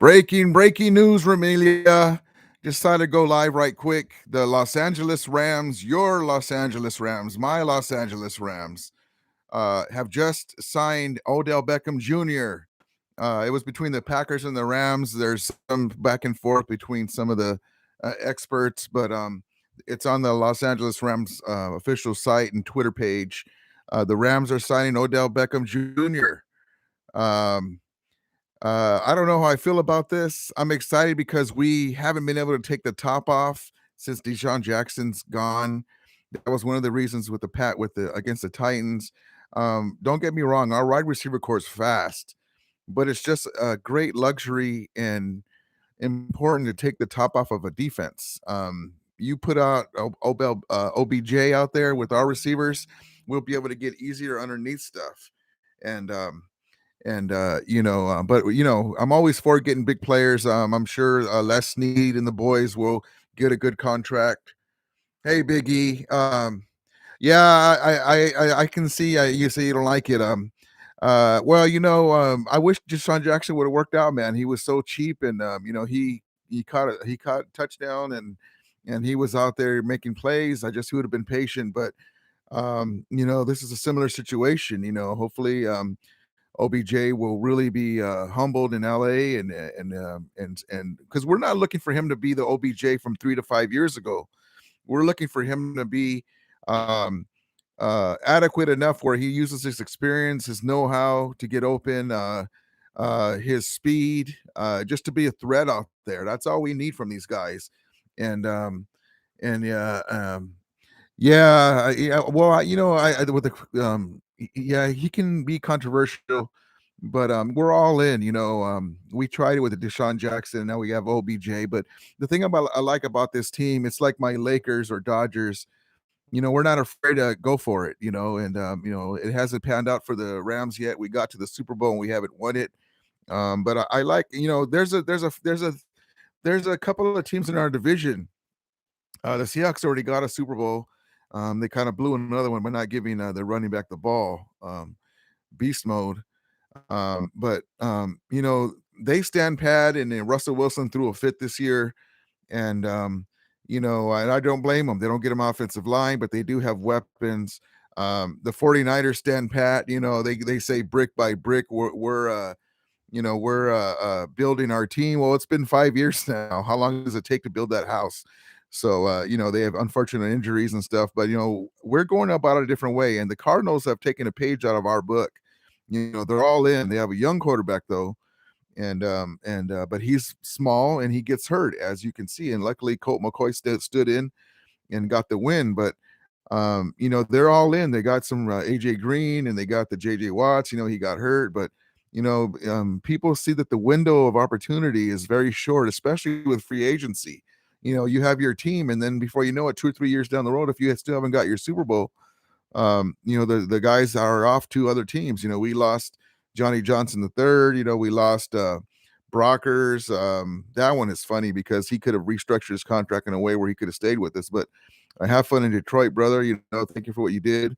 Breaking news, Ramelia. Decided to go live right quick. The Los Angeles Rams, your Los Angeles Rams, my Los Angeles Rams, have just signed Odell Beckham Jr. It was between the Packers and the Rams. There's some back and forth between some of the experts, but it's on the Los Angeles Rams official site and Twitter page. The Rams are signing Odell Beckham Jr. Um, I don't know how I feel about this. I'm excited because we haven't been able to take the top off since Deshaun Jackson's gone. That was one of the reasons with the Pat with the against the Titans. Don't get me wrong, our wide receiver core is fast, but it's just a great luxury and important to take the top off of a defense. You put out OBJ out there with our receivers, we'll be able to get easier underneath stuff. And but I'm always for getting big players. I'm sure Les Snead and the boys will get a good contract. Hey, Biggie. Yeah, I can see. You say you don't like it. Well, I wish Deshaun Jackson would have worked out, man. He was so cheap, and he caught a touchdown, and he was out there making plays. I just would have been patient, but this is a similar situation. Hopefully, OBJ will really be humbled in LA, and because we're not looking for him to be the OBJ from 3 to 5 years ago. We're looking for him to be um, adequate enough where he uses his experience, his know-how to get open, his speed, just to be a threat out there. That's all we need from these guys. And and yeah. Well, with the yeah, he can be controversial, but we're all in. We tried it with the Deshaun Jackson, and now we have OBJ. But the thing I like about this team, it's like my Lakers or Dodgers. We're not afraid to go for it. And it hasn't panned out for the Rams yet. We got to the Super Bowl and we haven't won it. But I like. There's a couple of teams in our division. The Seahawks already got a Super Bowl. They kind of blew another one by not giving the running back the ball. Beast mode. But they stand pat, and then Russell Wilson threw a fit this year. And, and I don't blame them. They don't get him offensive line, but they do have weapons. The 49ers stand pat. They say brick by brick, we're building our team. Well, it's been 5 years now. How long does it take to build that house? So, they have unfortunate injuries and stuff, but, we're going about it a different way. And the Cardinals have taken a page out of our book. They're all in. They have a young quarterback, though. But he's small and he gets hurt, as you can see. And luckily, Colt McCoy stood in and got the win. But, they're all in. They got some AJ Green and they got the JJ Watts. He got hurt, but people see that the window of opportunity is very short, especially with free agency. You have your team, and then before you know it, 2 or 3 years down the road, if you still haven't got your Super Bowl, the guys are off to other teams. We lost Johnny Johnson the third. We lost Brockers. That one is funny because he could have restructured his contract in a way where he could have stayed with us. But I have fun in Detroit, brother. Thank you for what you did.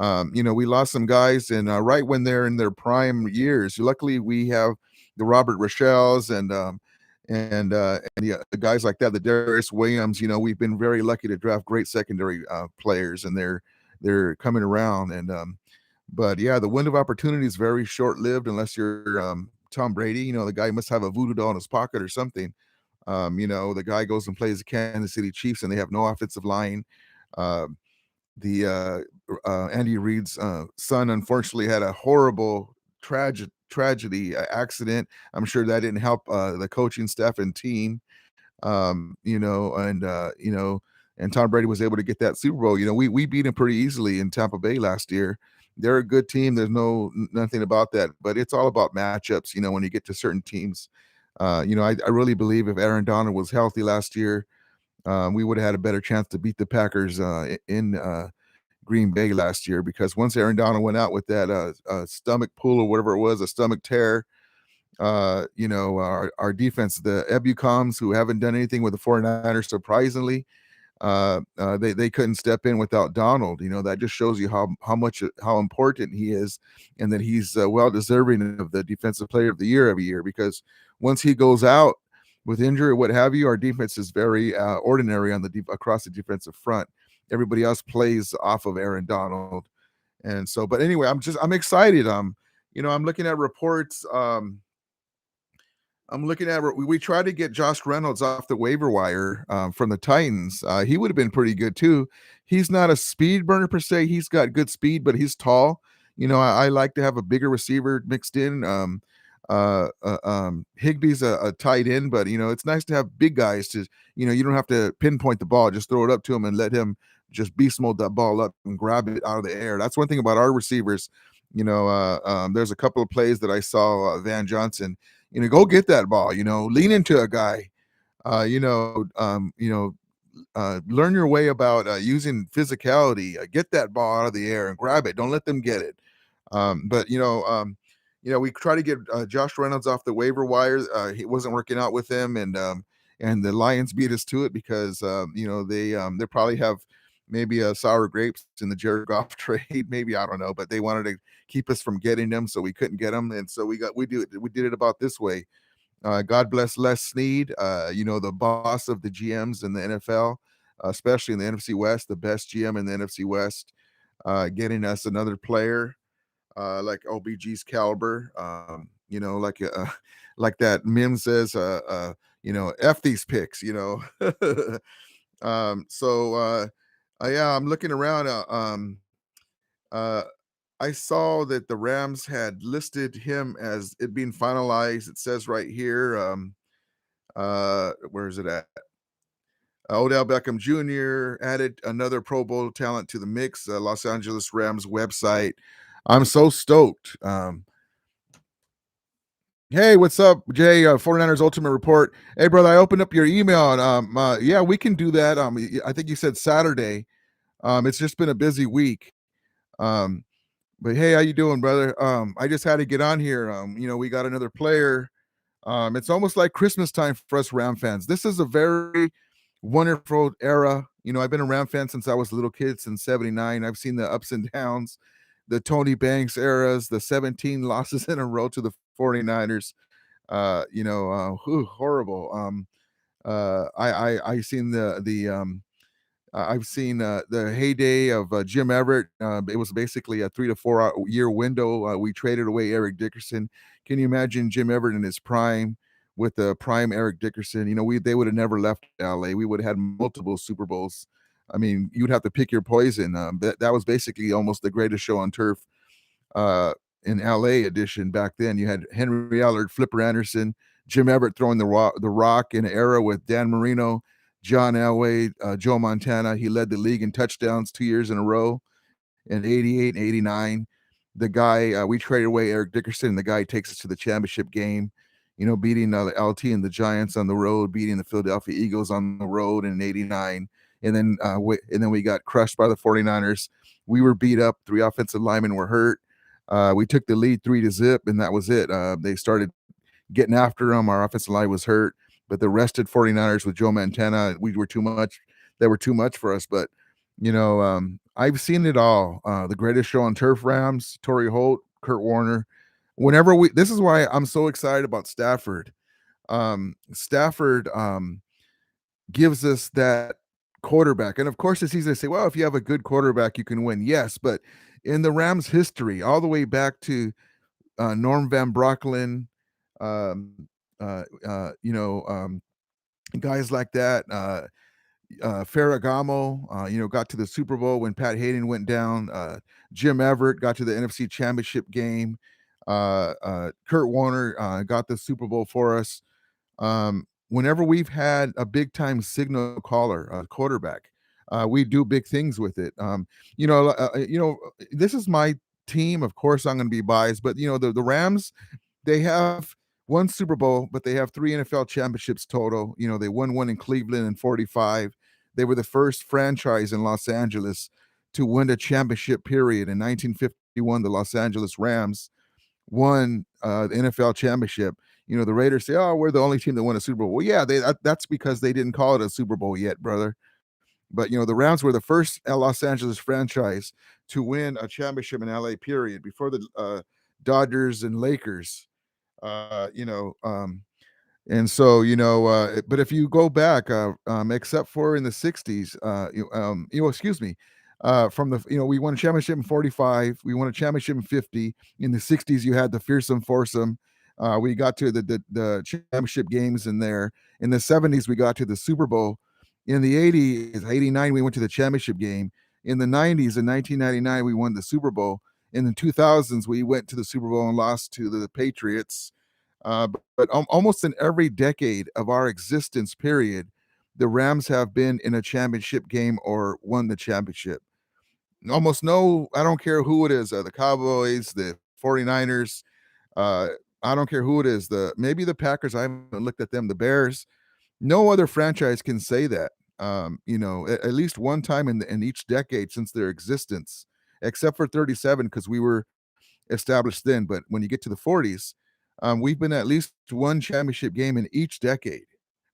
We lost some guys, and right when they're in their prime years. Luckily, we have the Robert Rochelle's and the guys like that, the Darius Williams. We've been very lucky to draft great secondary players, and they're coming around. But yeah, the window of opportunity is very short lived unless you're Tom Brady. The guy must have a voodoo doll in his pocket or something. The guy goes and plays the Kansas City Chiefs, and they have no offensive line. Uh, the Andy Reid's son unfortunately had a horrible tragedy accident. I'm sure that didn't help the coaching staff and team. And Tom Brady was able to get that Super Bowl. We beat him pretty easily in Tampa Bay last year. They're a good team. There's nothing about that, but it's all about matchups. When you get to certain teams, I really believe if Aaron Donald was healthy last year, we would have had a better chance to beat the Packers in Green Bay last year, because once Aaron Donald went out with that stomach pull or whatever it was, a stomach tear, our defense, the Ebucoms, who haven't done anything with the 49ers, surprisingly, They couldn't step in without Donald. You know, that just shows you how important he is, and that he's well deserving of the Defensive Player of the Year every year. Because once he goes out with injury or what have you, our defense is very ordinary on across the defensive front. Everybody else plays off of Aaron Donald, and so. But anyway, I'm excited. I'm looking at reports. I'm looking at we tried to get Josh Reynolds off the waiver wire from the Titans. He would have been pretty good too. He's not a speed burner per se. He's got good speed, but he's tall. You know, I like to have a bigger receiver mixed in. Higbee's a tight end, but you know, it's nice to have big guys to, you know, you don't have to pinpoint the ball, just throw it up to him and let him just beast mode that ball up and grab it out of the air. That's one thing about our receivers. There's a couple of plays that I saw Van Johnson, you know, go get that ball, you know, lean into a guy, uh, you know, um, you know, learn your way about using physicality, get that ball out of the air and grab it. Don't let them get it. We try to get Josh Reynolds off the waiver wire. He wasn't working out with them, and the Lions beat us to it because they probably have maybe sour grapes in the Jared Goff trade. Maybe I don't know, but they wanted to keep us from getting them, so we couldn't get them, and so we did it about this way. God bless Les Snead, the boss of the GMs in the NFL, especially in the NFC West, the best GM in the NFC West, getting us another player like OBG's caliber. Like that Mim says, F these picks, you know. Yeah, I'm looking around. Uh, I saw that the Rams had listed him as it being finalized. It says right here, where is it at? Odell Beckham Jr. added another Pro Bowl talent to the mix. Los Angeles Rams website. I'm so stoked. Hey, what's up, Jay? 49ers Ultimate Report. Hey, brother, I opened up your email, and yeah, we can do that. I think you said Saturday. It's just been a busy week. Um, but hey, how you doing, brother? I just had to get on here. We got another player. It's almost like Christmas time for us Ram fans. This is a very wonderful era. You know, I've been a Ram fan since I was a little kid, since '79. I've seen the ups and downs, the Tony Banks eras, the 17 losses in a row to the 49ers. Horrible. I seen I've seen the heyday of Jim Everett. It was basically a 3 to 4 year window. We traded away Eric Dickerson. Can you imagine Jim Everett in his prime with the prime Eric Dickerson? You know, they would have never left LA. We would have had multiple Super Bowls. I mean, you'd have to pick your poison. That was basically almost the greatest show on turf uh, in LA edition back then. You had Henry Allard, Flipper Anderson, Jim Everett throwing the rock in an era with Dan Marino, John Elway, Joe Montana. He led the league in touchdowns 2 years in a row in 88 and 89. The guy, we traded away Eric Dickerson, and the guy takes us to the championship game, you know, beating the LT and the Giants on the road, beating the Philadelphia Eagles on the road in 89. And then we got crushed by the 49ers. We were beat up. 3 offensive linemen were hurt. We took the lead 3-0, and that was it. They started getting after them. Our offensive line was hurt, but the rested 49ers with Joe Montana, we were too much. They were too much for us. But, I've seen it all. The greatest show on turf, Rams, Torrey Holt, Kurt Warner. This is why I'm so excited about Stafford. Stafford gives us that quarterback. And of course, it's easy to say, well, if you have a good quarterback, you can win. Yes, but in the Rams' history, all the way back to Norm Van Brocklin, um, guys like that, Ferragamo, got to the Super Bowl when Pat Hayden went down. Jim Everett got to the NFC Championship game. Kurt Warner got the Super Bowl for us. Whenever we've had a big time signal caller, a quarterback, we do big things with it. This is my team. Of course, I'm going to be biased, but the Rams, they have one Super Bowl, but they have 3 NFL championships total. You know, they won one in Cleveland in '45. They were the first franchise in Los Angeles to win a championship. Period. In 1951, the Los Angeles Rams won the NFL championship. You know, the Raiders say, "Oh, we're the only team that won a Super Bowl." Well, yeah, that's because they didn't call it a Super Bowl yet, brother. But the Rams were the first Los Angeles franchise to win a championship in LA. Period. Before the Dodgers and Lakers. Uh, you know, um, and so, but if you go back, except for in the '60s, excuse me, from the, we won a championship in '45, we won a championship in '50. In the '60s, you had the fearsome foursome. We got to the championship games in there. In the '70s, we got to the Super Bowl. In the '80s, '89, we went to the championship game. In the '90s, in 1999, we won the Super Bowl. In the 2000s, we went to the Super Bowl and lost to the Patriots. But almost in every decade of our existence period, the Rams have been in a championship game or won the championship. Almost no, I don't care who it is, the Cowboys, the 49ers, uh, I don't care who it is, maybe the Packers, I haven't looked at them, the Bears. No other franchise can say that. At least one time in each decade since their existence, except for 37, because we were established then. But when you get to the 40s, we've been at least one championship game in each decade.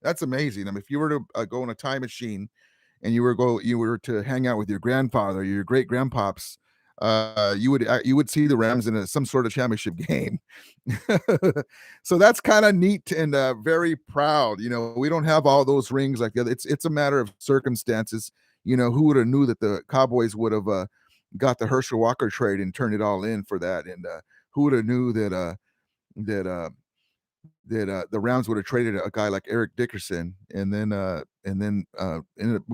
That's amazing. I mean, if you were to go in a time machine and you were to hang out with your grandfather, your great grandpops, you would see the Rams in some sort of championship game. So that's kind of neat and very proud. We don't have all those rings like the other. It's a matter of circumstances. Who would have knew that the Cowboys would have got the Herschel Walker trade and turned it all in for that? And who would have knew that the Rams would have traded a guy like Eric Dickerson, and then ended up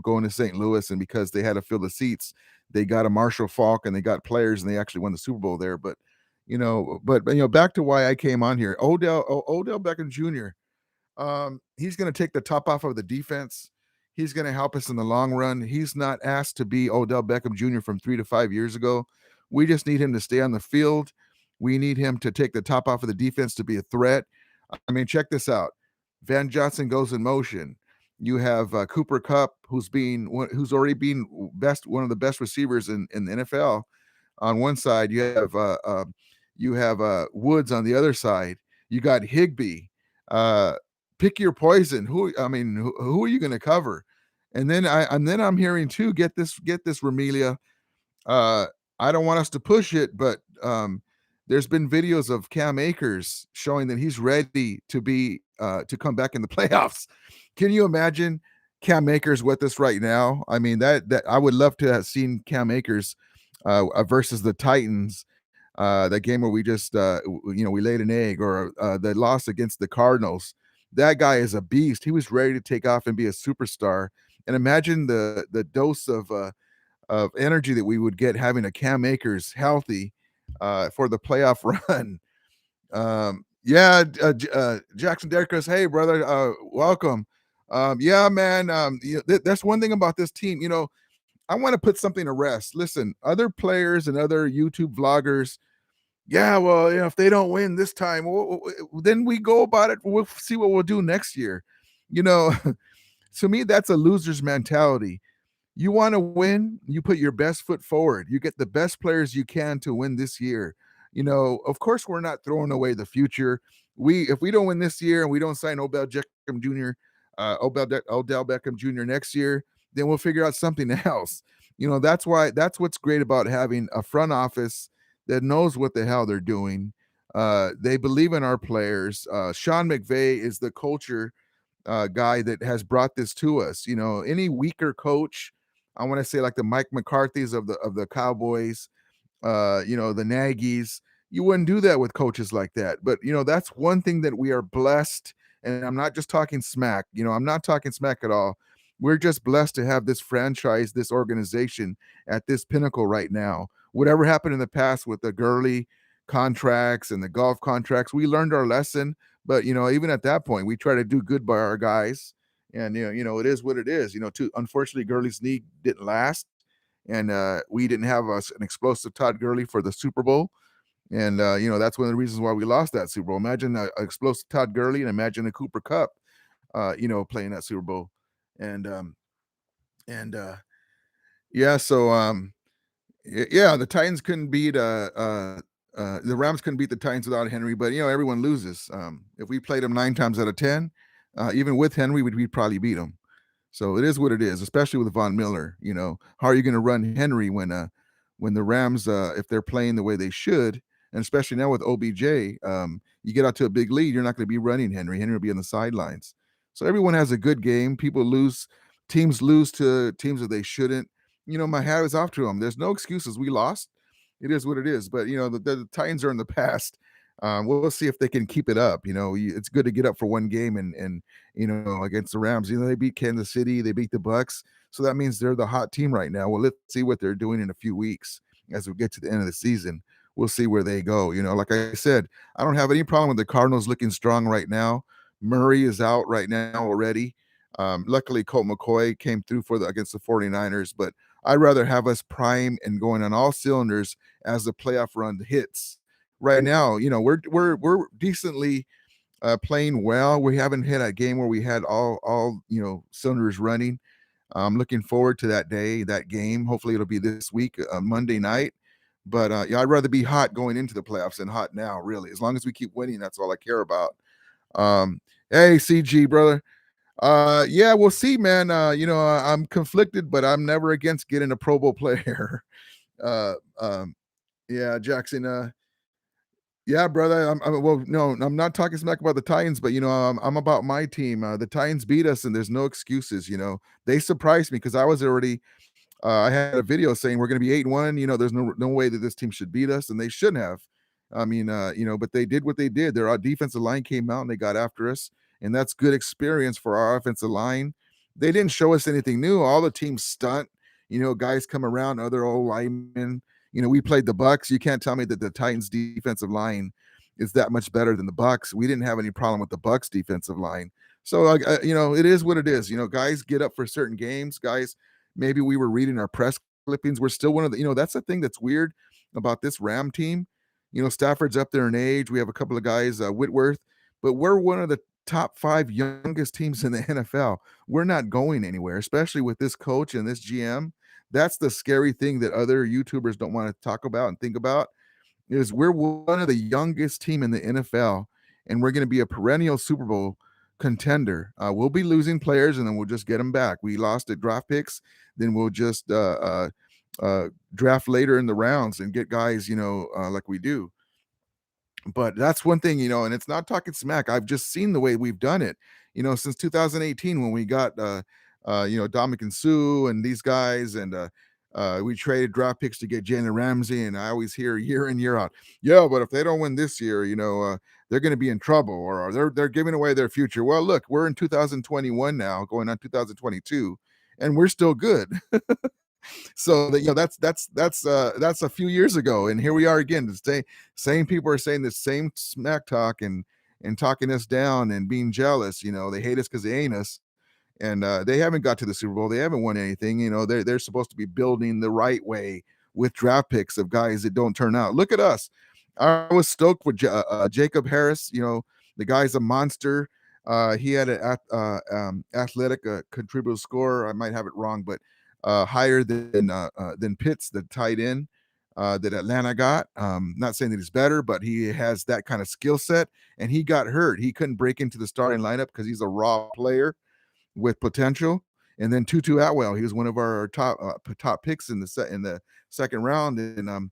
going to St. Louis, and because they had to fill the seats, they got a Marshall Faulk and they got players, and they actually won the Super Bowl there. But back to why I came on here. Odell Beckham Jr. He's going to take the top off of the defense. He's going to help us in the long run. He's not asked to be Odell Beckham Jr. from 3 to 5 years ago. We just need him to stay on the field. We need him to take the top off of the defense to be a threat. I mean, check this out. Van Johnson goes in motion. You have Cooper Kupp, who's already been one of the best receivers in the NFL. On one side, you have Woods on the other side. You got Higbee. Pick your poison. Who are you going to cover? And then I'm hearing too. Get this, Ramelia. I don't want us to push it, but there's been videos of Cam Akers showing that he's ready to come back in the playoffs. Can you imagine Cam Akers with us right now? I mean, that I would love to have seen Cam Akers versus the Titans. That game where we just we laid an egg, or the loss against the Cardinals. That guy is a beast. He was ready to take off and be a superstar. And imagine the dose of energy that we would get having a Cam Akers healthy for the playoff run. Jackson Derrick goes, "Hey brother, welcome." Yeah, man. That's one thing about this team. I want to put something to rest. Listen, other players and other YouTube vloggers, yeah, well, if they don't win this time, then we go about it. We'll see what we'll do next year. You know, to me, that's a loser's mentality. You want to win, you put your best foot forward. You get the best players you can to win this year. Of course, we're not throwing away the future. If we don't win this year and we don't sign Odell Beckham Jr., Odell Beckham Jr. next year, then we'll figure out something else. That's what's great about having a front office that knows what the hell they're doing. They believe in our players. Sean McVay is the culture guy that has brought this to us. Any weaker coach, I want to say like the Mike McCarthy's of the Cowboys, the Nagy's, you wouldn't do that with coaches like that. But that's one thing that we are blessed. And I'm not just talking smack. I'm not talking smack at all. We're just blessed to have this franchise, this organization at this pinnacle right now. Whatever happened in the past with the Gurley contracts and the golf contracts, we learned our lesson. But even at that point, we try to do good by our guys, and it is what it is. Unfortunately, Gurley's knee didn't last, and we didn't have an explosive Todd Gurley for the Super Bowl, and that's one of the reasons why we lost that Super Bowl. Imagine an explosive Todd Gurley, and imagine a Cooper Kupp, playing that Super Bowl, and yeah, so yeah, the Titans couldn't beat the Rams couldn't beat the Titans without Henry, but everyone loses. If we played them 9 times out of 10, even with Henry, we'd probably beat them. So it is what it is, especially with Von Miller. How are you going to run Henry when the Rams, if they're playing the way they should, and especially now with OBJ, you get out to a big lead, you're not going to be running Henry. Henry will be on the sidelines. So everyone has a good game. Teams lose to teams that they shouldn't. My hat is off to them. There's no excuses. We lost. It is what it is. But the Titans are in the past. We'll see if they can keep it up. It's good to get up for one game and against the Rams. They beat Kansas City, they beat the Bucks, so that means they're the hot team right now. Well, let's see what they're doing in a few weeks as we get to the end of the season. We'll see where they go. Like I said, I don't have any problem with the Cardinals looking strong right now. Murray is out right now already. Luckily, Colt McCoy came through against the 49ers, but I'd rather have us prime and going on all cylinders as the playoff run hits. Right now, we're decently playing well. We haven't hit a game where we had all cylinders running. I'm looking forward to that game. Hopefully, it'll be this week, Monday night. But yeah, I'd rather be hot going into the playoffs than hot now. Really, as long as we keep winning, that's all I care about. Hey, CG brother. Yeah, we'll see, man. I'm conflicted, but I'm never against getting a Pro Bowl player. uh, um, yeah, Jackson. Yeah, brother. Well, no, I'm not talking smack about the Titans, but I'm about my team. The Titans beat us, and there's no excuses. They surprised me because I had a video saying we're going to be 8-1. There's no way that this team should beat us, and they shouldn't have. I mean, but they did what they did. Their defensive line came out and they got after us, and that's good experience for our offensive line. They didn't show us anything new. All the teams stunt. Guys come around, other old linemen. We played the Bucks. You can't tell me that the Titans defensive line is that much better than the Bucks. We didn't have any problem with the Bucks defensive line. So, it is what it is. Guys get up for certain games. Guys, maybe we were reading our press clippings. We're still one of that's the thing that's weird about this Ram team. Stafford's up there in age. We have a couple of guys, Whitworth, but we're one of the top 5 youngest teams in the NFL. We're not going anywhere, especially with this coach and this GM. That's the scary thing that other YouTubers don't want to talk about and think about is we're one of the youngest team in the NFL, and we're going to be a perennial Super Bowl contender. We'll be losing players, and then we'll just get them back. We lost at draft picks, then we'll just draft later in the rounds and get guys, like we do. But that's one thing, and it's not talking smack. I've just seen the way we've done it, since 2018 when we got, Dominican Sue and these guys, and we traded draft picks to get Jalen Ramsey. And I always hear year in, year out, yeah, but if they don't win this year, they're going to be in trouble or they're giving away their future. Well, look, we're in 2021 now, going on 2022, and we're still good. So that that's a few years ago, and here we are again. The same people are saying the same smack talk and talking us down and being jealous. They hate us because they ain't us, and they haven't got to the Super Bowl. They haven't won anything. They're supposed to be building the right way with draft picks of guys that don't turn out. Look at us. I was stoked with Jacob Harris. The guy's a monster. He had an athletic contributor score. I might have it wrong, but higher than Pitts, the tight end that Atlanta got. Not saying that he's better, but he has that kind of skill set. And he got hurt. He couldn't break into the starting lineup because he's a raw player with potential. And then Tutu Atwell, he was one of our top picks in the second round, and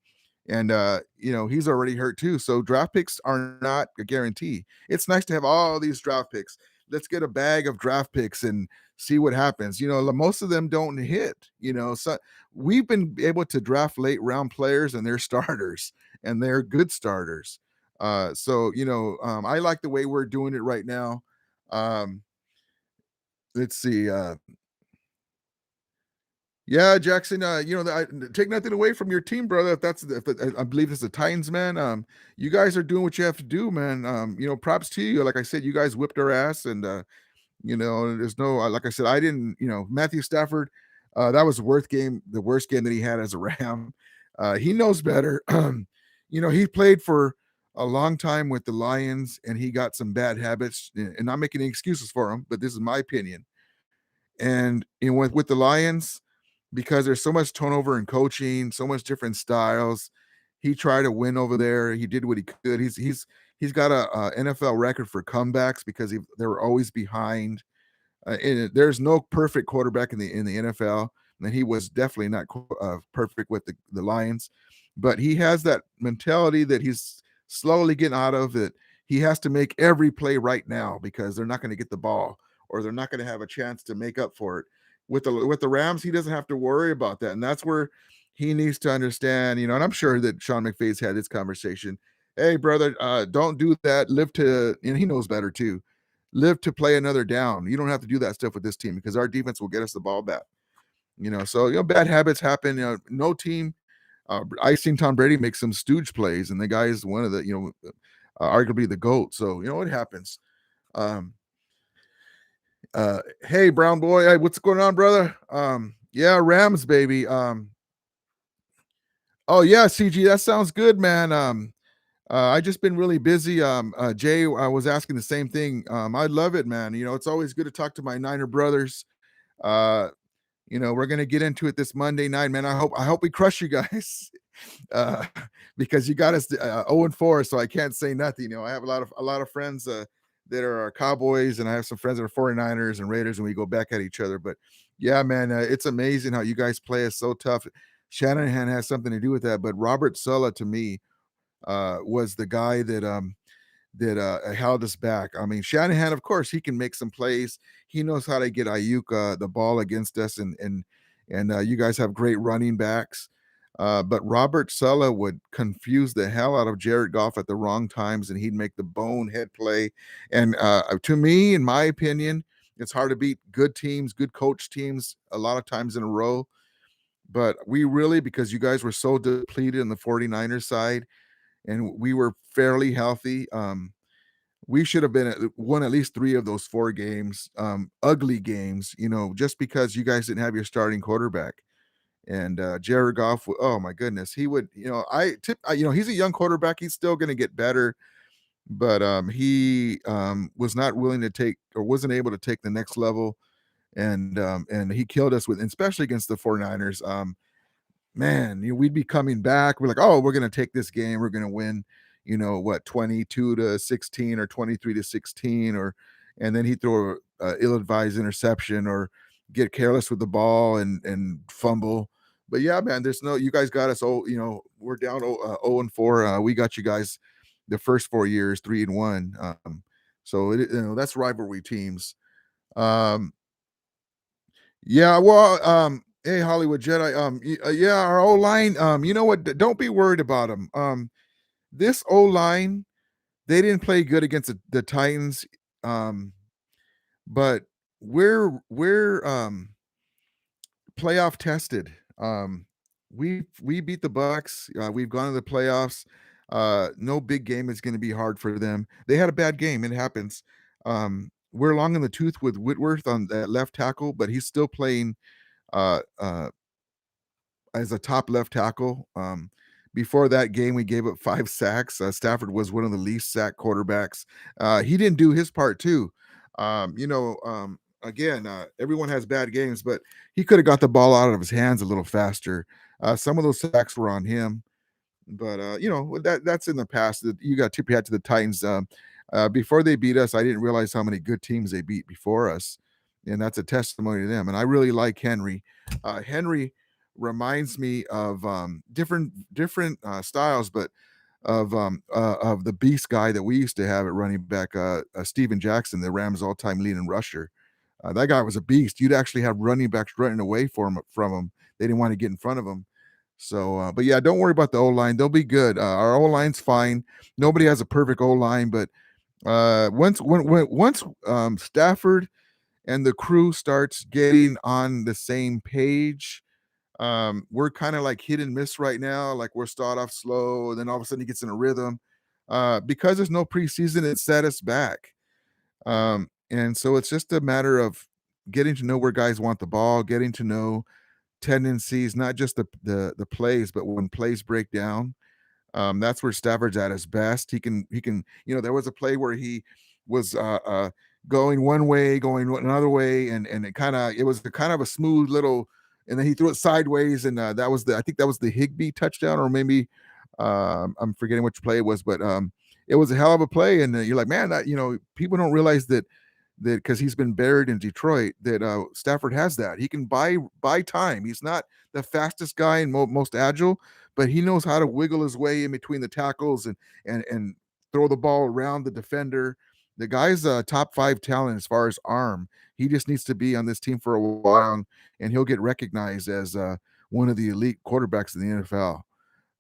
he's already hurt too. So draft picks are not a guarantee. It's nice to have all these draft picks. Let's get a bag of draft picks and see what happens. Most of them don't hit. So we've been able to draft late round players, and they're starters, and they're good starters. I like the way we're doing it right now. Let's see. Yeah, Jackson. I take nothing away from your team, brother. I believe it's the Titans, man. You guys are doing what you have to do, man. Props to you. Like I said, you guys whipped our ass, and there's no like I said, I didn't. Matthew Stafford. That was the worst game that he had as a Ram. He knows better. He played for a long time with the Lions, and he got some bad habits. And not making any excuses for him, but this is my opinion. And with the Lions, because there's so much turnover in coaching, so much different styles, he tried to win over there. He did what he could. He's got a NFL record for comebacks because they were always behind. There's no perfect quarterback in the NFL, and he was definitely not perfect with the Lions, but he has that mentality that he's slowly getting out of it. He has to make every play right now because they're not going to get the ball or they're not going to have a chance to make up for it. With the Rams, he doesn't have to worry about that, and that's where he needs to understand. And I'm sure that Sean McVay's had this conversation. Hey, brother, don't do that. Live to, and he knows better too, live to play another down. You don't have to do that stuff with this team because our defense will get us the ball back. So bad habits happen. No team. I seen Tom Brady make some stooge plays, and the guy is one of the arguably the GOAT. So it happens. Um, hey, Brown boy, hey, what's going on, brother? Yeah, Rams, baby. Oh yeah, CG, that sounds good, man. I just been really busy. Jay, I was asking the same thing. I love it, man. It's always good to talk to my Niner brothers. Uh, we're gonna get into it this Monday night, man. I hope we crush you guys. uh, because you got us 0-4, so I can't say nothing. I have a lot of friends that are Cowboys, and I have some friends that are 49ers and Raiders, and we go back at each other. But yeah, man, it's amazing how you guys play us so tough. Shanahan has something to do with that, but Robert Sulla to me was the guy that held us back. I mean, Shanahan, of course, he can make some plays. He knows how to get Ayuk the ball against us, and you guys have great running backs. But Robert Sulla would confuse the hell out of Jared Goff at the wrong times, and he'd make the bonehead play. And to me, in my opinion, it's hard to beat good teams, good coach teams, a lot of times in a row. But we really, because you guys were so depleted in the 49ers side, and we were fairly healthy. We should have been won at least 3 of those 4 games, ugly games, just because you guys didn't have your starting quarterback. And Jared Goff, oh my goodness, he would, he's a young quarterback. He's still going to get better, but he was not willing to take or wasn't able to take the next level. And he killed us especially against the 49ers. Man, we'd be coming back. We're like, oh, we're going to take this game. We're going to win, 22-16 or 23-16, and then he throw a ill-advised interception or get careless with the ball and fumble. But yeah, man, you guys got us. Oh, we're down 0-4. We got you guys the first 4 years, 3-1. So that's rivalry teams. Yeah, well, hey, Hollywood Jedi, yeah, our O line, you know what? Don't be worried about them. This O line, they didn't play good against the Titans, um, but we're playoff tested. We beat the Bucks. We've gone to the playoffs. No big game is going to be hard for them. They had a bad game. It happens. We're long in the tooth with Whitworth on that left tackle, but he's still playing uh, uh, as a top left tackle. Before that game, we gave up 5 sacks. Stafford was one of the least sacked quarterbacks. He didn't do his part too. Again, everyone has bad games, but he could have got the ball out of his hands a little faster. Some of those sacks were on him, but that's in the past. That you got tip your hat to the Titans. Before they beat us, I didn't realize how many good teams they beat before us, and that's a testimony to them. And I really like Henry. Henry reminds me of different styles, but of the beast guy that we used to have at running back, Steven Jackson, the Rams' all-time leading rusher. That guy was a beast. You'd actually have running backs running away from him. They didn't want to get in front of him. So, but yeah, don't worry about the O line. They'll be good. Our O line's fine. Nobody has a perfect O line, but once Stafford and the crew starts getting on the same page, we're kind of like hit and miss right now. Like we're start off slow, and then all of a sudden he gets in a rhythm. Because there's no preseason, it set us back. And so it's just a matter of getting to know where guys want the ball, getting to know tendencies, not just the plays, but when plays break down, that's where Stafford's at his best. He can. There was a play where he was going one way, going another way, and it was kind of a smooth little, and then he threw it sideways, and I think that was the Higbee touchdown, or maybe I'm forgetting which play it was, but it was a hell of a play, and you're like, man, that people don't realize that that because he's been buried in Detroit, that Stafford has that. He can buy time. He's not the fastest guy and most agile, but he knows how to wiggle his way in between the tackles and throw the ball around the defender. The guy's a top five talent as far as arm. He just needs to be on this team for a while, and he'll get recognized as one of the elite quarterbacks in the NFL.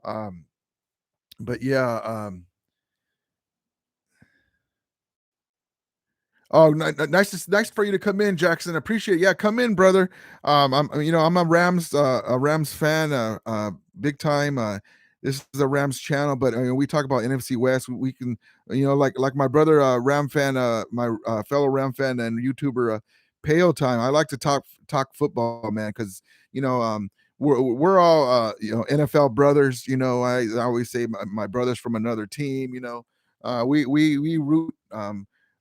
Um, but yeah, oh, nice for you to come in, Jackson. Appreciate it. Yeah, come in, brother. I'm a Rams fan, big time. This is a Rams channel, but we talk about NFC West. We can, like my brother, Ram fan, my fellow Ram fan and YouTuber, Pale Time. I like to talk football, man, because you know, um, we're all NFL brothers. I always say my brothers from another team. We root.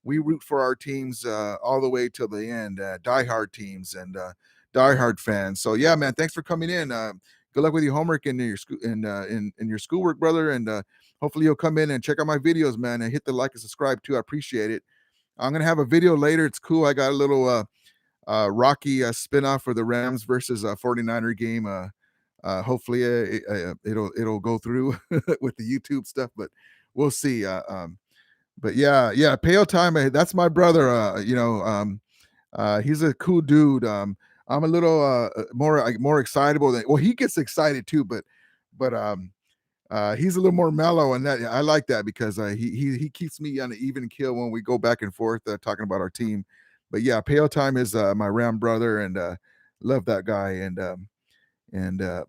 We root for our teams all the way till the end, diehard teams and diehard fans. So yeah, man, thanks for coming in. Good luck with your homework and your school and in your schoolwork, brother. And hopefully you'll come in and check out my videos, man, and hit the like and subscribe too. I appreciate it. I'm gonna have a video later. It's cool. I got a little Rocky spinoff for the Rams versus 49er game. Hopefully it'll go through with the YouTube stuff, but we'll see. But yeah, Pale Time, that's my brother, he's a cool dude. I'm a little, more excitable than well, he gets excited too, but he's a little more mellow, and that I like that because, he keeps me on an even keel when we go back and forth, talking about our team. But yeah, Pale Time is, my Ram brother, and, love that guy,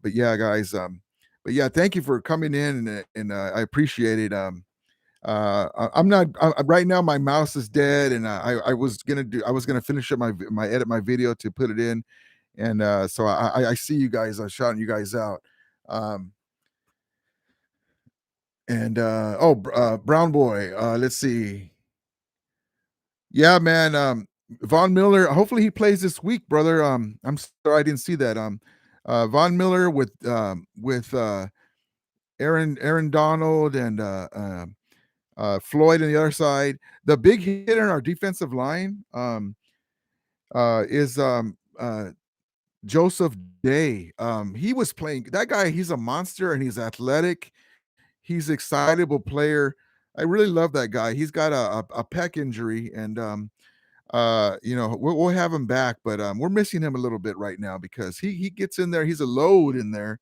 but yeah, guys, but yeah, thank you for coming in, and I appreciate it. I'm not right now. My mouse is dead, and I was gonna finish up my video to put it in, and so I see you guys. I'm shouting you guys out. Um, and Brown Boy. Let's see. Yeah, man. Von Miller. Hopefully he plays this week, brother. I'm sorry I didn't see that. Von Miller with Aaron Donald and Floyd on the other side. The big hit on our defensive line is Joseph Day. He was playing that guy. He's a monster and he's athletic. He's an excitable player. I really love that guy. He's got a pec injury, and we'll have him back, but we're missing him a little bit right now because he gets in there. He's a load in there.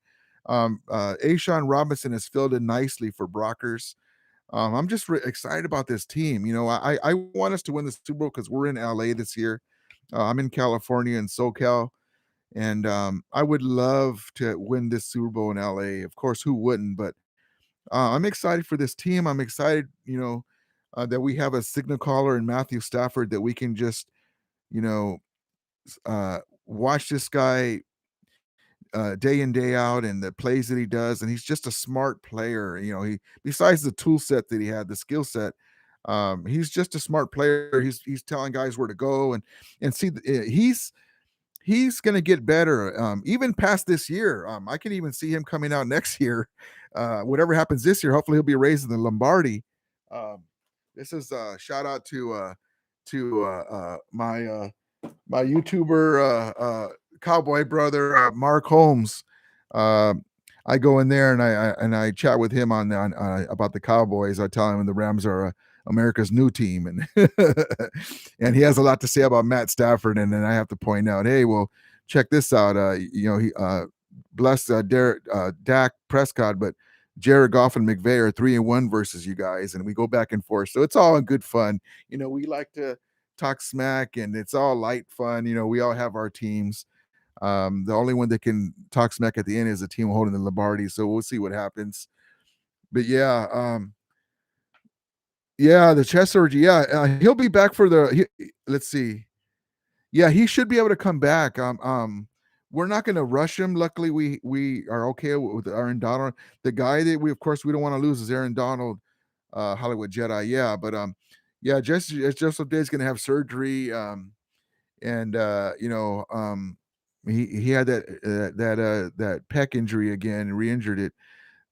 Ashawn Robinson has filled in nicely for Brockers. I'm just excited about this team. I want us to win the Super Bowl because we're in LA this year. I'm in California and SoCal, and I would love to win this Super Bowl in LA. Of course, who wouldn't? But I'm excited for this team. I'm excited, that we have a signal caller in Matthew Stafford that we can just, you know, watch this guy day in day out and the plays that he does, and he's just a smart player. He besides the tool set that he had, the skill set, he's just a smart player. He's telling guys where to go and see. He's going to get better, even past this year. I can even see him coming out next year. Whatever happens this year, hopefully he'll be raised in the Lombardi. Um, this is a shout out to my YouTuber cowboy brother Mark Holmes. Uh, I go in there and I chat with him on about the Cowboys. I tell him the Rams are America's new team, and and he has a lot to say about Matt Stafford. And then I have to point out, hey, well, check this out. He bless Dak Prescott, but Jared Goff and McVay are 3-1 versus you guys, and we go back and forth. So it's all in good fun. We like to talk smack, and it's all light fun. We all have our teams. The only one that can talk smack at the end is the team holding the Lombardi. So we'll see what happens. But yeah, yeah, the chest surgery. Yeah, he'll be back for let's see. Yeah, he should be able to come back. We're not going to rush him. Luckily, we are okay with Aaron Donald. The guy that of course, we don't want to lose is Aaron Donald, Hollywood Jedi. Yeah, but yeah, Joseph Day's going to have surgery. And he had that pec injury again and re-injured it.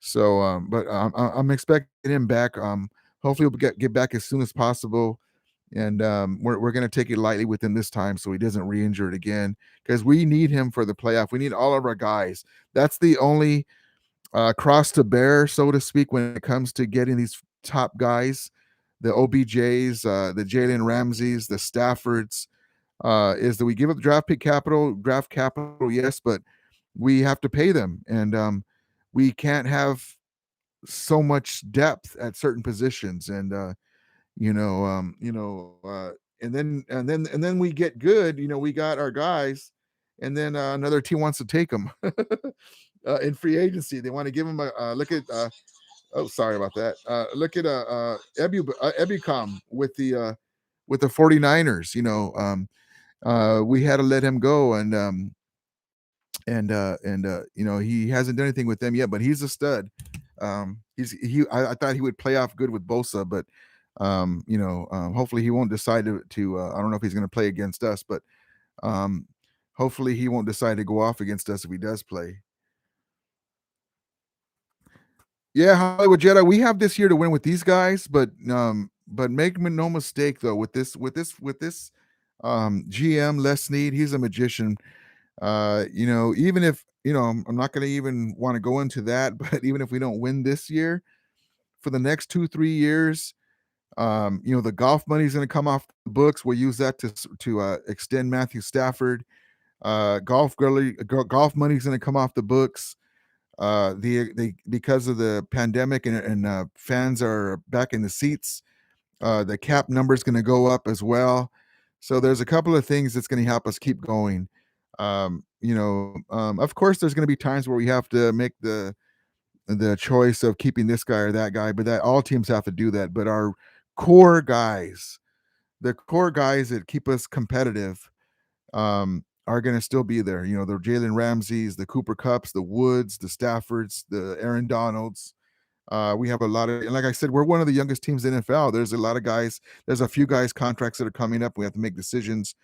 So, but I'm expecting him back. Hopefully, he'll get back as soon as possible. and we're gonna take it lightly with him this time so he doesn't re-injure it again because we need him for the playoff. We need all of our guys. That's the only cross to bear, so to speak, when it comes to getting these top guys, the OBJs, the Jalen Ramseys, the Staffords, is that we give up draft capital, yes, but we have to pay them, and we can't have so much depth at certain positions, and you know, and then we get good. We got our guys, and then another team wants to take them in free agency. They want to give them a look at. Oh, sorry about that. Look at Ebicom with the 49ers. We had to let him go, and he hasn't done anything with them yet, but he's a stud. I thought he would play off good with Bosa, but hopefully he won't decide to I don't know if he's going to play against us, but um, hopefully he won't decide to go off against us if he does play. Yeah, Hollywood Jedi, we have this year to win with these guys, but make no mistake though, with this GM Les Snead, he's a magician. Even if I'm not going to even want to go into that, but even if we don't win this year, for the next 2-3 years, the golf money is going to come off the books. We'll use that to extend Matthew Stafford. Golf money is going to come off the books. Because of the pandemic and fans are back in the seats, the cap number is going to go up as well. So there's a couple of things that's going to help us keep going. Of course, there's going to be times where we have to make the choice of keeping this guy or that guy, but that all teams have to do that. But our core guys, the core guys that keep us competitive, are going to still be there. The Jalen Ramseys, the Cooper Cups, the Woods, the Staffords, the Aaron Donalds. We have a lot of, and like I said, we're one of the youngest teams in the NFL. There's a lot of guys. There's a few guys contracts that are coming up. We have to make decisions,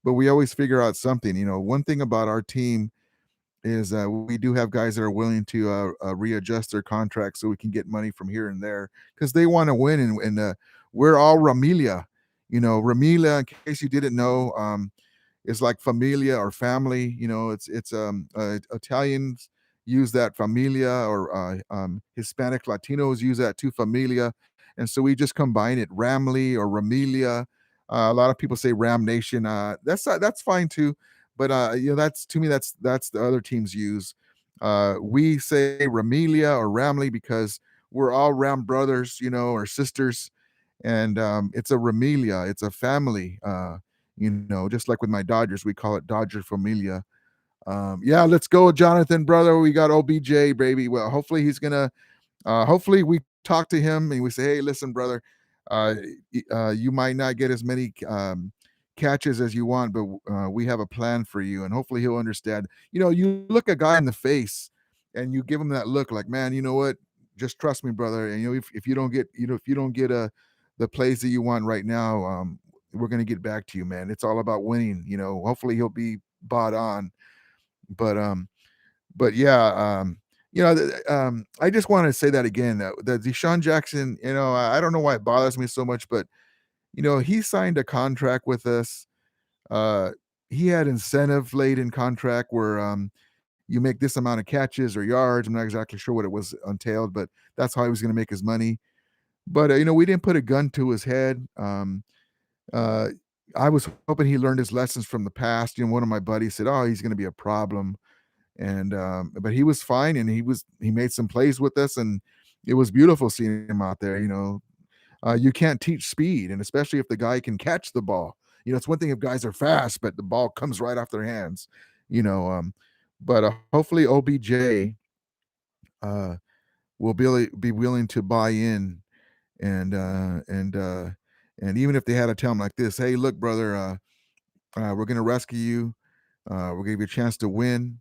but we always figure out something. One thing about our team is we do have guys that are willing to readjust their contracts so we can get money from here and there because they want to win, and we're all Ramilia. Ramilia, in case you didn't know, is like familia or family. It's Italians use that familia, or Hispanic Latinos use that too, familia, and so we just combine it, Ramley or Ramilia. A lot of people say Ram Nation. That's fine too, but that's, to me, that's the other teams use. We say Ramilia or Ramley because we're all Ram brothers, or sisters, and it's a Ramilia, it's a family. Just like with my Dodgers, we call it Dodger Familia. Yeah, let's go, Jonathan, brother. We got OBJ, baby. Well, hopefully we talk to him and we say, hey, listen, brother, you might not get as many catches as you want, but we have a plan for you, and hopefully he'll understand. You look a guy in the face and you give him that look like, man, you know what? Just trust me, brother. And if you don't get, the plays that you want right now, we're gonna get back to you, man. It's all about winning. Hopefully he'll be bought on, but yeah, I just want to say that again. The Deshaun Jackson, I don't know why it bothers me so much, but he signed a contract with us. Uh, he had incentive laid in contract where you make this amount of catches or yards. I'm not exactly sure what it was entailed, but that's how he was going to make his money. But we didn't put a gun to his head. Uh, I was hoping he learned his lessons from the past. One of my buddies said, "Oh, he's going to be a problem," and but he was fine, and he made some plays with us, and it was beautiful seeing him out there. You can't teach speed, and especially if the guy can catch the ball. It's one thing if guys are fast, but the ball comes right off their hands. You know, but hopefully OBJ will be willing to buy in, and and even if they had to tell him like this, hey, look, brother, we're gonna rescue you. We're gonna give you a chance to win.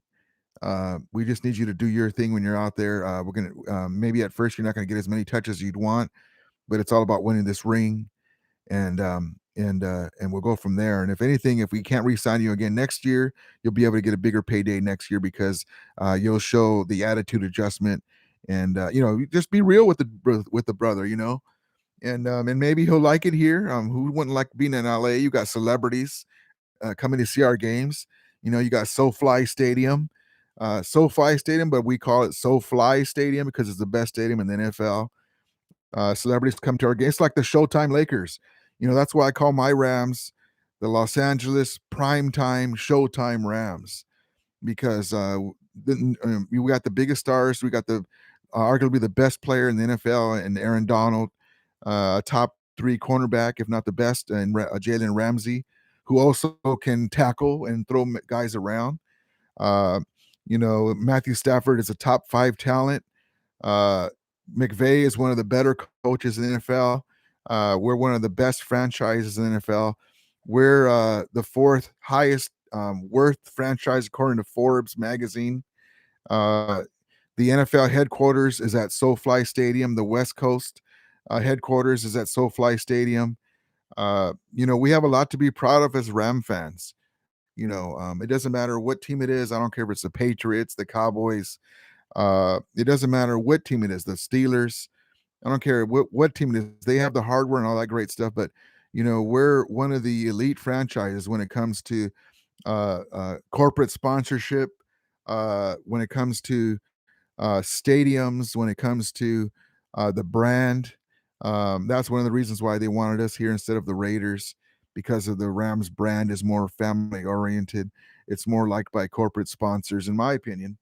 We just need you to do your thing when you're out there. We're gonna maybe at first you're not gonna get as many touches as you'd want, but it's all about winning this ring, and we'll go from there. And if anything, if we can't re-sign you again next year, you'll be able to get a bigger payday next year because you'll show the attitude adjustment, and just be real with the brother. and maybe he'll like it here. Who wouldn't like being in LA? You got celebrities coming to see our games. You know, you got SoFi Stadium, but we call it SoFly Stadium because it's the best stadium in the NFL. Celebrities come to our games. It's like the Showtime Lakers. You know, that's why I call my Rams the Los Angeles Primetime Showtime Rams because we got the biggest stars. We got the arguably the best player in the NFL, and Aaron Donald, top three cornerback, if not the best, and Jalen Ramsey, who also can tackle and throw guys around. Uh, Matthew Stafford is a top five talent. Uh, McVay is one of the better coaches in the NFL. We're one of the best franchises in the NFL. We're the fourth highest worth franchise according to Forbes magazine. Uh, the NFL headquarters is at SoFly Stadium. The West Coast headquarters is at SoFly Stadium. We have a lot to be proud of as Ram fans. It doesn't matter what team it is. I don't care if it's the Patriots, the Cowboys. It doesn't matter what team it is, the Steelers. I don't care what team it is. They have the hardware and all that great stuff, but we're one of the elite franchises when it comes to corporate sponsorship, when it comes to stadiums, when it comes to the brand. That's one of the reasons why they wanted us here instead of the Raiders, because of the Rams brand is more family oriented. It's more liked by corporate sponsors, in my opinion.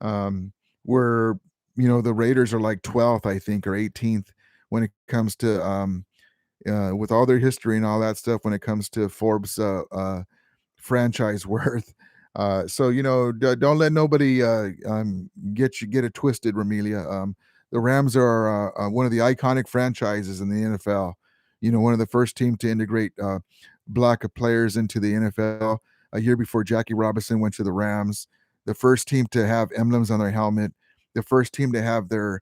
Where the Raiders are like 12th, I think, or 18th when it comes to with all their history and all that stuff when it comes to Forbes franchise worth. Don't let nobody get it twisted, Ramelia. The Rams are one of the iconic franchises in the NFL. One of the first team to integrate black players into the NFL a year before Jackie Robinson went to the Rams. The first team to have emblems on their helmet. The first team to have their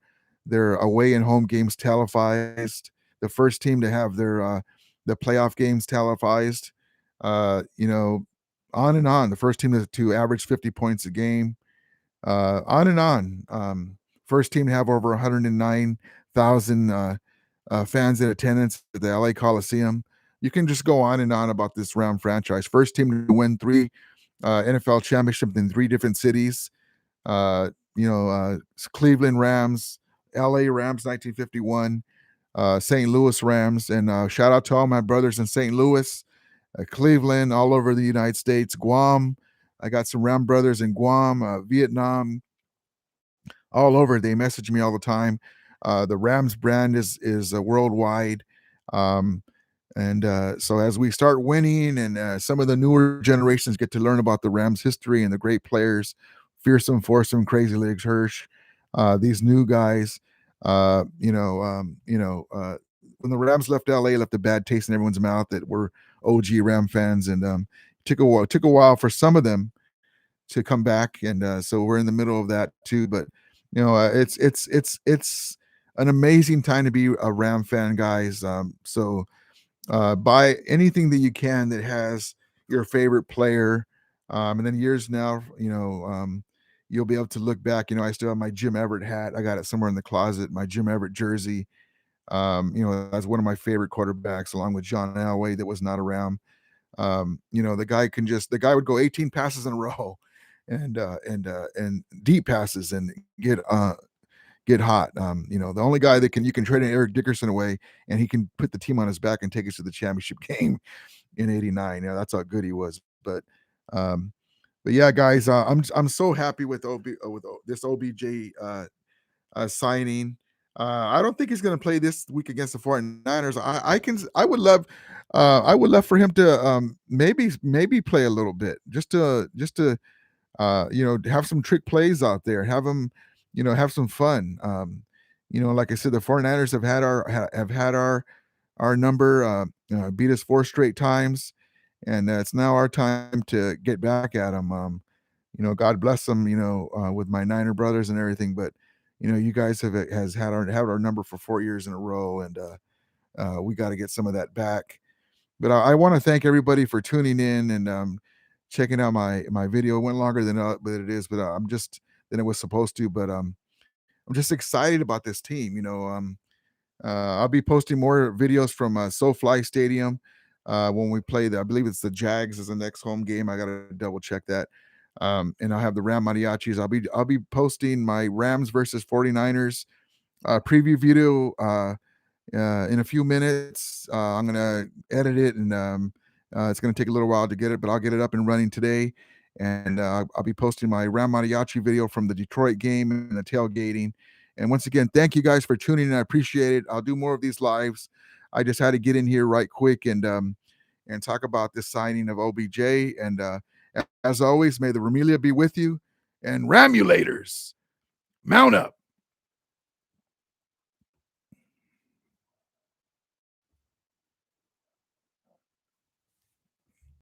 away and home games televised. The first team to have their the playoff games televised. Uh, you know, on and on. The first team to average 50 points a game. On and on. First team to have over 109,000 fans in attendance at the LA Coliseum. You can just go on and on about this Ram franchise. First team to win three NFL championships in three different cities. Uh, Cleveland Rams, LA Rams 1951, St. Louis Rams, and shout out to all my brothers in St. Louis, Cleveland, all over the United States, Guam. I got some Ram brothers in Guam, Vietnam, all over. They message me all the time. The Rams brand is worldwide. Um, and so as we start winning and some of the newer generations get to learn about the Rams history and the great players, Fearsome, Foursome, Crazy Legs Hirsch, these new guys, when the Rams left LA, left a bad taste in everyone's mouth that we're OG Ram fans. And took a while for some of them to come back. And so we're in the middle of that too. But, it's an amazing time to be a Ram fan, guys. Buy anything that you can that has your favorite player. And then years now, you'll be able to look back. I still have my Jim Everett hat. I got it somewhere in the closet, my Jim Everett jersey. That's one of my favorite quarterbacks, along with John Elway, that was not around. The guy would go 18 passes in a row and deep passes and get hot. The only guy that you can trade Eric Dickerson away and he can put the team on his back and take us to the championship game in '89. That's how good he was. But yeah, guys, I'm so happy with this OBJ signing. I don't think he's going to play this week against the 49ers. I would love for him to maybe play a little bit just to have some trick plays out there, have him, have some fun. Like I said, the 49ers have had our number, beat us 4 straight times, and it's now our time to get back at them. God bless them, with my Niner brothers and everything, but you guys has had our number for 4 years in a row, and we got to get some of that back. But I want to thank everybody for tuning in and checking out my video. It went longer than it is, but I'm just than it was supposed to. But I'm just excited about this team. I'll be posting more videos from SoFly Stadium when we play I believe it's the Jags is the next home game. I gotta double check that. And I'll have the Ram mariachis. I'll be posting my Rams versus 49ers preview video in a few minutes. I'm gonna edit it, and it's gonna take a little while to get it, but I'll get it up and running today. And I'll be posting my Ram Mariachi video from the Detroit game and the tailgating. And once again, thank you guys for tuning in. I appreciate it. I'll do more of these lives. I just had to get in here right quick and talk about this signing of OBJ. And as always, may the Ramelia be with you. And Ramulators, mount up.